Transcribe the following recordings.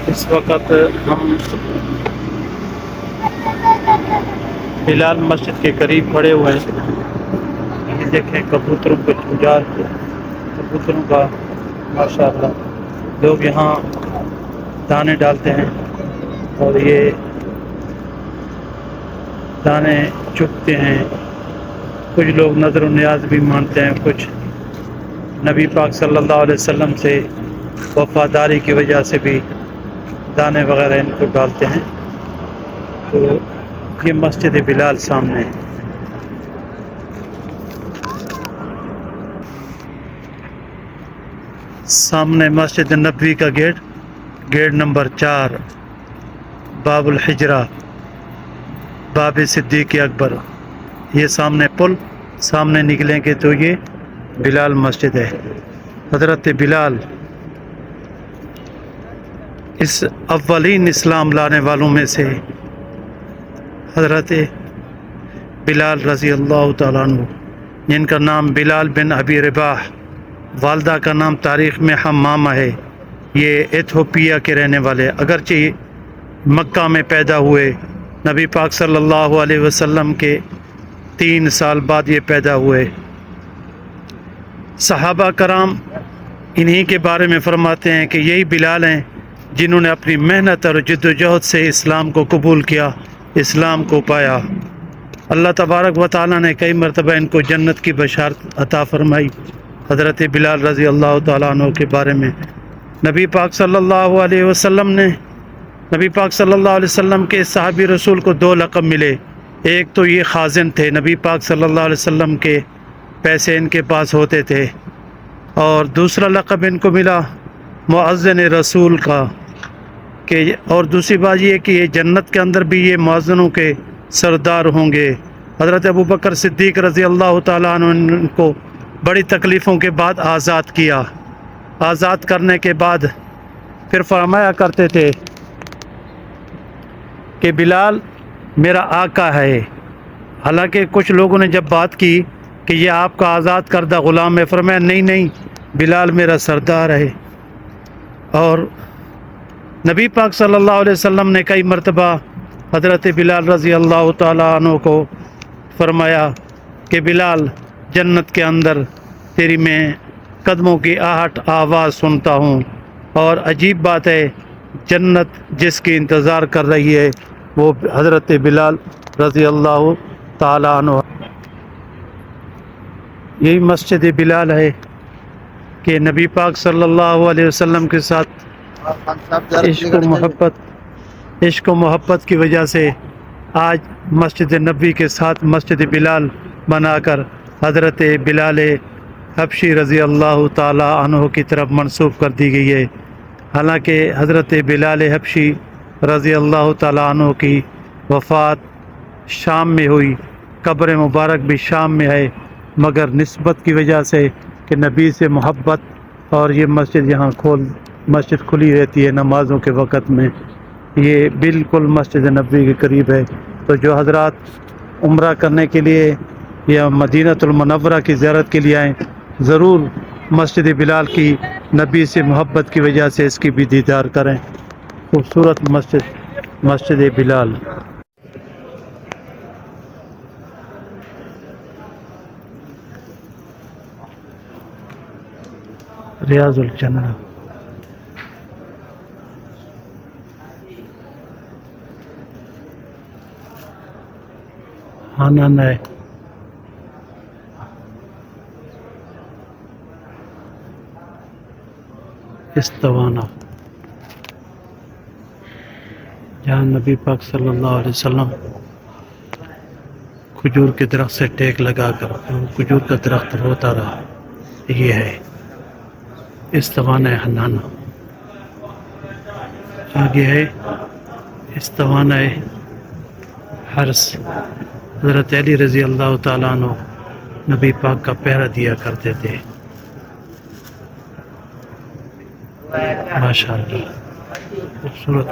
اس وقت ہم بلال مسجد کے قریب کھڑے ہوئے ہیں۔ یہ دیکھیں کبوتروں کے چنجار، کبوتروں کا ماشاءاللہ لوگ یہاں دانے ڈالتے ہیں اور یہ دانے چگتے ہیں۔ کچھ لوگ نظر و نیاز بھی مانتے ہیں، کچھ نبی پاک صلی اللہ علیہ وسلم سے وفاداری کی وجہ سے بھی دانے وغیرہ ان کو ڈالتے ہیں۔ تو یہ مسجد بلال سامنے ہے۔ سامنے مسجد نبوی کا گیٹ نمبر 4، باب الحجرہ، باب صدیق اکبر۔ یہ سامنے پل، سامنے نکلیں گے تو یہ بلال مسجد ہے۔ حضرت بلال اس اولین اسلام لانے والوں میں سے حضرت بلال رضی اللہ تعالیٰ عنہ، جن کا نام بلال بن ابی رباح، والدہ کا نام تاریخ میں حمامہ ہے۔ یہ ایتھوپیا کے رہنے والے، اگرچہ مکہ میں پیدا ہوئے، نبی پاک صلی اللہ علیہ وسلم کے 3 سال بعد یہ پیدا ہوئے۔ صحابہ کرام انہی کے بارے میں فرماتے ہیں کہ یہی بلال ہیں جنہوں نے اپنی محنت اور جد و جہد سے اسلام کو قبول کیا، اسلام کو پایا۔ اللہ تبارک و تعالیٰ نے کئی مرتبہ ان کو جنت کی بشارت عطا فرمائی۔ حضرت بلال رضی اللہ تعالیٰ عنہ کے بارے میں نبی پاک صلی اللہ علیہ وسلم کے صحابی رسول کو 2 لقب ملے۔ ایک تو یہ خازن تھے، نبی پاک صلی اللہ علیہ وسلم کے پیسے ان کے پاس ہوتے تھے، اور دوسرا لقب ان کو ملا مؤذن رسول کا، اور دوسری بات یہ کہ یہ جنت کے اندر بھی یہ مؤذنوں کے سردار ہوں گے۔ حضرت ابوبکر صدیق رضی اللہ تعالیٰ عنہ نے ان کو بڑی تکلیفوں کے بعد آزاد کیا۔ آزاد کرنے کے بعد پھر فرمایا کرتے تھے کہ بلال میرا آقا ہے۔ حالانکہ کچھ لوگوں نے جب بات کی کہ یہ آپ کا آزاد کردہ غلام ہے، فرمایا نہیں، بلال میرا سردار ہے۔ اور نبی پاک صلی اللہ علیہ وسلم نے کئی مرتبہ حضرت بلال رضی اللہ تعالیٰ عنہ کو فرمایا کہ بلال جنت کے اندر تیری میں قدموں کی آہٹ آواز سنتا ہوں، اور عجیب بات ہے جنت جس کی انتظار کر رہی ہے وہ حضرت بلال رضی اللہ تعالیٰ عنہ۔ یہی مسجد بلال ہے کہ نبی پاک صلی اللہ علیہ وسلم کے ساتھ عشق و محبت کی وجہ سے آج مسجد نبوی کے ساتھ مسجد بلال بنا کر حضرت بلال حبشی رضی اللہ تعالی عنہ کی طرف منسوب کر دی گئی ہے۔ حالانکہ حضرت بلال حبشی رضی اللہ تعالی عنہ کی وفات شام میں ہوئی، قبر مبارک بھی شام میں ہے، مگر نسبت کی وجہ سے کہ نبی سے محبت، اور یہ مسجد کھلی رہتی ہے نمازوں کے وقت میں، یہ بالکل مسجد نبوی کے قریب ہے۔ تو جو حضرات عمرہ کرنے کے لیے یا مدینہ المنورہ کی زیارت کے لیے آئیں، ضرور مسجد بلال کی نبی سے محبت کی وجہ سے اس کی بھی دیدار کریں۔ خوبصورت مسجد بلال۔ ریاض الجنہ۔ حنان ہے استوانا، جہاں نبی پاک صلی اللہ علیہ وسلم کھجور کے درخت سے ٹیک لگا کر کھجور کا درخت روتا رہا، یہ ہے استوانا حنانہ۔ آگے ہے استوانا حرس، حضرت علی رضی اللہ تعالیٰ عنہ نبی پاک کا پہرا دیا کرتے تھے۔ ماشاءاللہ خوبصورت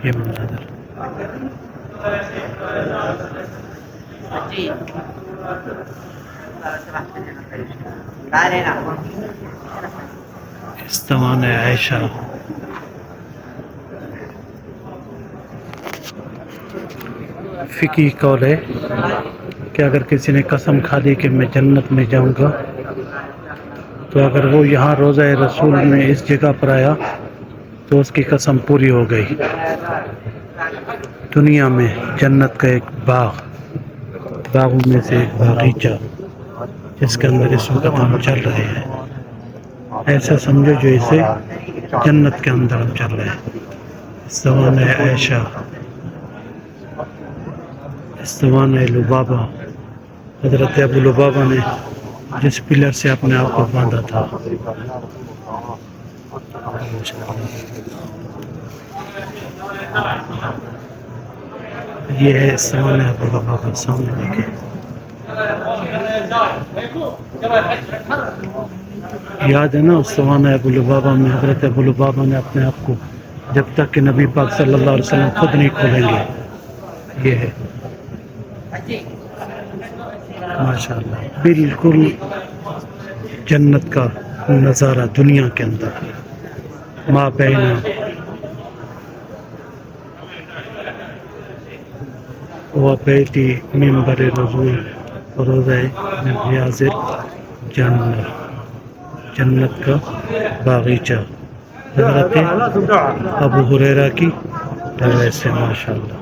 یہ مناظر۔ استوان عائشہ. فقہی قول ہے کہ اگر کسی نے قسم کھا لی کہ میں جنت میں جاؤں گا تو اگر وہ یہاں روضہ رسول میں اس جگہ پر آیا تو اس کی قسم پوری ہو گئی. دنیا میں جنت کا ایک باغوں میں سے ایک باغیچہ جس کے اندر اس وقت ہم چل رہے ہیں. ایسا سمجھو جو اسے جنت کے اندر ہم چل رہے ہیں. استوان عائشہ، استوان لبابہ. حضرت ابو لبابہ نے جس پلر سے اپنے آپ کو باندھا تھا. یہ ہے استوان ابو لبابہ. سامنے دیکھیں. یاد ہے نا استوان ابو لبابہ میں حضرت ابو لبابہ نے اپنے آپ کو جب تک کہ نبی پاک صلی اللہ علیہ وسلم خود نہیں کھولیں گے. یہ ہے ماشاءاللہ بالکل جنت کا نظارہ دنیا کے اندر. ما بین و بیتی منبر رسول روضہ ریاض جنت کا باغیچہ. حضرت ابو ہریرہ کی روایت سے. ماشاءاللہ.